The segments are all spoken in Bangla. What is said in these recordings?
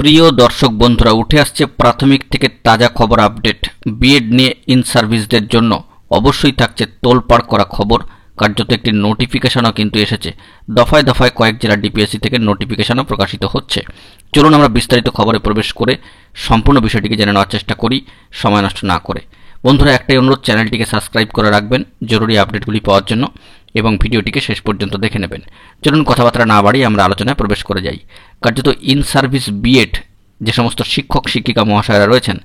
প্রিয় দর্শক বন্ধুরা, উঠে আসছে প্রাথমিক থেকে তাজা খবর আপডেট। বিএড নিয়ে ইন সার্ভিসদের জন্য অবশ্যই থাকছে তোলপাড় করা খবর। কার্যত একটি নোটিফিকেশনও কিন্তু এসেছে। দফায় দফায় কয়েক জেলা ডিপিএসসি থেকে নোটিফিকেশনও প্রকাশিত হচ্ছে। চলুন আমরা বিস্তারিত খবরে প্রবেশ করে সম্পূর্ণ বিষয়টিকে জেনে নেওয়ার চেষ্টা করি, সময় নষ্ট না করে। বন্ধুরা, একটাই অনুরোধ, চ্যানেলটিকে সাবস্ক্রাইব করে রাখবেন জরুরি আপডেটগুলি পাওয়ার জন্য এবং ভিডিওটিকে শেষ পর্যন্ত দেখে নেবেন। চলুন কথাবার্তা না বাড়িয়ে আমরা আলোচনায় প্রবেশ করে যাই। কার্যত ইন সার্ভিস বিএড যে সমস্ত শিক্ষক শিক্ষিকা মহাশয়রা রয়েছেন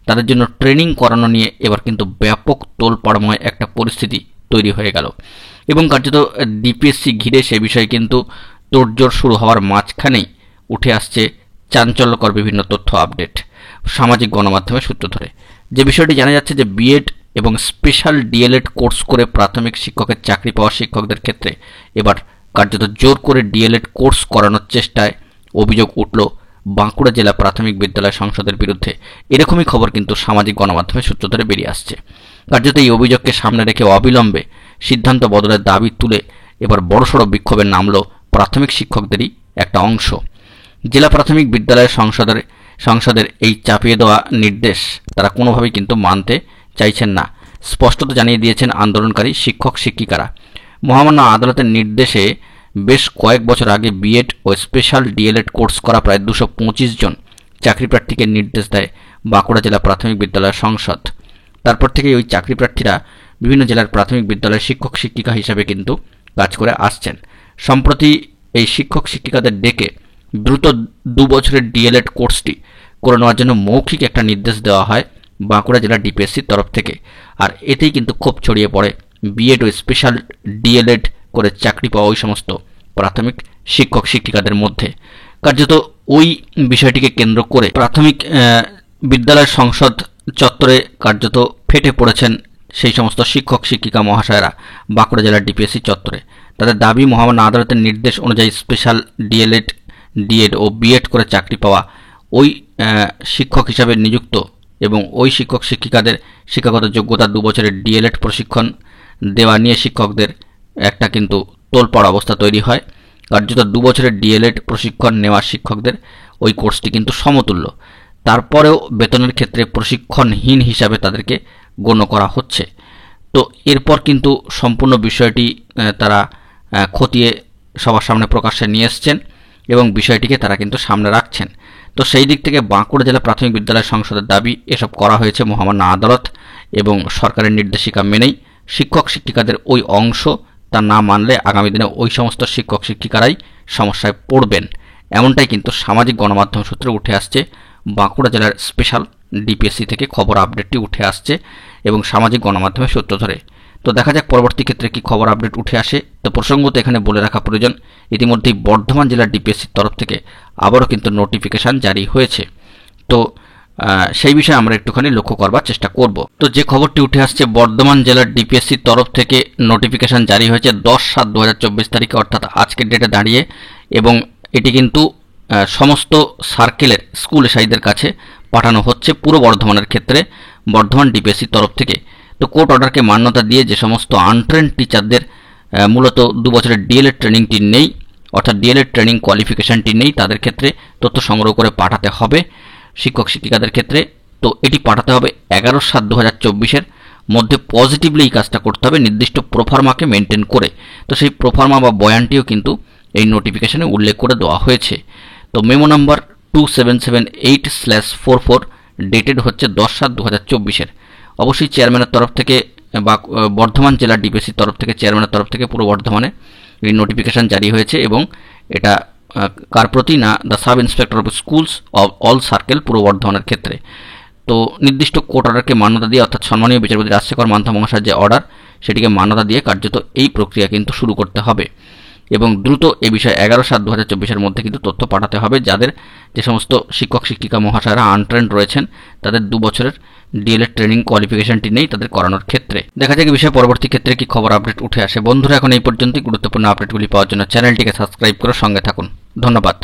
তাদের জন্য ট্রেনিং করানো নিয়ে এবার কিন্তু ব্যাপক তোলপাড়ময় একটা পরিস্থিতি তৈরি হয়ে গেল এবং কার্যত ডিপিএসসি ঘিরে সে বিষয়ে কিন্তু তোড়জোড় শুরু হওয়ার মাঝখানেই উঠে আসছে চাঞ্চল্যকর বিভিন্ন তথ্য আপডেট সামাজিক গণমাধ্যমে সূত্র ধরে। যে বিষয়টি জানা যাচ্ছে যে বিএড এবং স্পেশাল ডিএলএড কোর্স করে প্রাথমিক শিক্ষকের চাকরি পাওয়া শিক্ষকদের ক্ষেত্রে এবার কার্যত জোর করে ডিএলএড কোর্স করানোর চেষ্টায় অভিযোগ উঠল বাঁকুড়া জেলা প্রাথমিক বিদ্যালয় সংসদের বিরুদ্ধে। এরকমই খবর কিন্তু সামাজিক গণমাধ্যমে সূত্র ধরে বেরিয়ে আসছে। কার্যত এই অভিযোগকে সামনে রেখে অবিলম্বে সিদ্ধান্ত বদলের দাবি তুলে এবার বড়সড় বিক্ষোভে নামল প্রাথমিক শিক্ষকদেরই একটা অংশ। জেলা প্রাথমিক বিদ্যালয় সংসদের এই চাপিয়ে দেওয়া নির্দেশ তারা কোনোভাবেই কিন্তু মানতে চাইছেন না, স্পষ্টত জানিয়ে দিয়েছেন আন্দোলনকারী শিক্ষক শিক্ষিকারা। মহামান্য আদালতের নির্দেশে বেশ কয়েক বছর আগে বিএড ও স্পেশাল ডিএলএড কোর্স করা প্রায় 225 জন চাকরি প্রার্থীকে নির্দেশ দেয় বাঁকুড়া জেলা প্রাথমিক বিদ্যালয় সংসদ। তারপর থেকে ওই চাকরি প্রার্থীরা বিভিন্ন জেলার প্রাথমিক বিদ্যালয়ের শিক্ষক শিক্ষিকা হিসাবে কিন্তু কাজ করে আসছেন। সম্প্রতি এই শিক্ষক শিক্ষিকাদের ডেকে দ্রুত 2 বছরের ডিএলএড কোর্সটি করে নেওয়ার জন্য মৌখিক একটা নির্দেশ দেওয়া হয় বাঁকুড়া জেলা ডিপিএসসির তরফ থেকে। আর এতেই কিন্তু ক্ষোভ ছড়িয়ে পড়ে বিএড ও স্পেশাল ডিএলএড করে চাকরি পাওয়া ওই সমস্ত প্রাথমিক শিক্ষক শিক্ষিকাদের মধ্যে। কার্যত ওই বিষয়টিকে কেন্দ্র করে প্রাথমিক বিদ্যালয় সংসদ চত্বরে কার্যত ফেটে পড়েছেন সেই সমস্ত শিক্ষক শিক্ষিকা মহাশয়রা বাঁকুড়া জেলার ডিপিএসসি চত্বরে। তাদের দাবি, মহামান্য আদালতের নির্দেশ অনুযায়ী স্পেশাল ডিএলএড ডিএড ও বিএড করে চাকরি পাওয়া ওই শিক্ষক হিসাবে নিযুক্ত এবং ওই শিক্ষক শিক্ষিকাদের শিক্ষাগত যোগ্যতা 2 বছরের ডিএলএড প্রশিক্ষণ দেওয়া নিয়ে শিক্ষকদের একটা কিন্তু তোলপাড় অবস্থা তৈরি হয়। কার্যত 2 বছরের ডিএলএড প্রশিক্ষণ নেওয়া শিক্ষকদের ওই কোর্সটি কিন্তু সমতুল্য। তারপরেও বেতনের ক্ষেত্রে প্রশিক্ষণহীন হিসাবে তাদেরকে গণ্য করা হচ্ছে। তো এরপর কিন্তু সম্পূর্ণ বিষয়টি তারা খতিয়ে সবার সামনে প্রকাশ্যে নিয়ে এসছেন এবং বিষয়টিকে তারা কিন্তু সামনে রাখছেন। তো সেই দিক থেকে বাঁকুড়া জেলা প্রাথমিক বিদ্যালয় সংসদের দাবি, এসব করা হয়েছে মহামান্য আদালত এবং সরকারের নির্দেশিকা মেনেই। শিক্ষক শিক্ষিকাদের ওই অংশ তা না মানলে আগামী দিনে ওই সমস্ত শিক্ষক শিক্ষিকারাই সমস্যায় পড়বেন, এমনটাই কিন্তু সামাজিক গণমাধ্যম সূত্রে উঠে আসছে। বাঁকুড়া জেলার স্পেশাল ডিপিএসসি থেকে খবর আপডেটটি উঠে আসছে এবং সামাজিক গণমাধ্যমে সূত্র ধরে। তো দেখা যাক পরবর্তী ক্ষেত্রে কি খবর আপডেট উঠে আসে। তো প্রসঙ্গত এখানে বলে রাখা প্রয়োজন, ইতিমধ্যেই বর্ধমান জেলার ডিপিএসসির তরফ থেকে আবারও কিন্তু নোটিফিকেশান জারি হয়েছে। তো সেই বিষয়ে আমরা একটুখানি লক্ষ্য করবার চেষ্টা করব। তো যে খবরটি উঠে আসছে, বর্ধমান জেলার ডিপিএসসির তরফ থেকে নোটিফিকেশান জারি হয়েছে 10/7/2024 তারিখে, অর্থাৎ আজকের ডেটে দাঁড়িয়ে, এবং এটি কিন্তু সমস্ত সার্কেলের স্কুল এসআইদের কাছে পাঠানো হচ্ছে পুরো বর্ধমানের ক্ষেত্রে বর্ধমান ডিপিএসসির তরফ থেকে। তো কোর্ট অর্ডারকে মান্যতা দিয়ে যে সমস্ত আনট্রেন্ড টিচারদের মূলত 2 বছরের ডিএলএড ট্রেনিংটি নেই, অর্থাৎ ডিএলএড ট্রেনিং কোয়ালিফিকেশানটি নেই, তাদের ক্ষেত্রে তথ্য সংগ্রহ করে পাঠাতে হবে শিক্ষক শিক্ষিকাদের ক্ষেত্রে। তো এটি পাঠাতে হবে 11/7/2024 মধ্যে। পজিটিভলি এই কাজটা করতে হবে নির্দিষ্ট প্রোফার্মাকে মেনটেন করে। তো সেই প্রোফার্মা বা বয়ানটিও কিন্তু এই নোটিফিকেশানে উল্লেখ করে দেওয়া হয়েছে। তো মেমো নাম্বার 2778/44 ডেটেড হচ্ছে 10/7/2024। অবশ্যই চেয়ারম্যানের তরফ থেকে বা বর্ধমান জেলার ডিপিএসসির তরফ থেকে, চেয়ারম্যানের তরফ থেকে পুরো বর্ধমানে এই নোটিফিকেশান জারি হয়েছে এবং এটা কার প্রতি না, the sub inspector of schools of all circle পুরো বর্ধমানের ক্ষেত্রে। তো নির্দিষ্ট কোর্ট অর্ডারকে মান্যতা দিয়ে, অর্থাৎ সম্মানীয় বিচারপতি রাজশেখর মান্থা মহাশয়ের যে অর্ডার সেটিকে মান্যতা দিয়ে কার্যত এই প্রক্রিয়া কিন্তু শুরু করতে হবে এবং দ্রুত এ বিষয়ে 11/7/2024 মধ্যে কিন্তু তথ্য পাঠাতে হবে। যাদের যে সমস্ত শিক্ষক শিক্ষিকা মহাশয়রা আনট্রেন্ড রয়েছেন তাদের 2 বছরের ডিএলএড ট্রেনিং কোয়ালিফিকেশনটি নেই তাদের করানোর ক্ষেত্রে। দেখা যাক এই বিষয়ে পরবর্তী ক্ষেত্রে কি খবর আপডেট উঠে আসে। বন্ধুরা, এখন এই পর্যন্তই। গুরুত্বপূর্ণ আপডেটগুলি পাওয়ার জন্য চ্যানেলটিকে সাবস্ক্রাইব করে সঙ্গে থাকুন। ধন্যবাদ।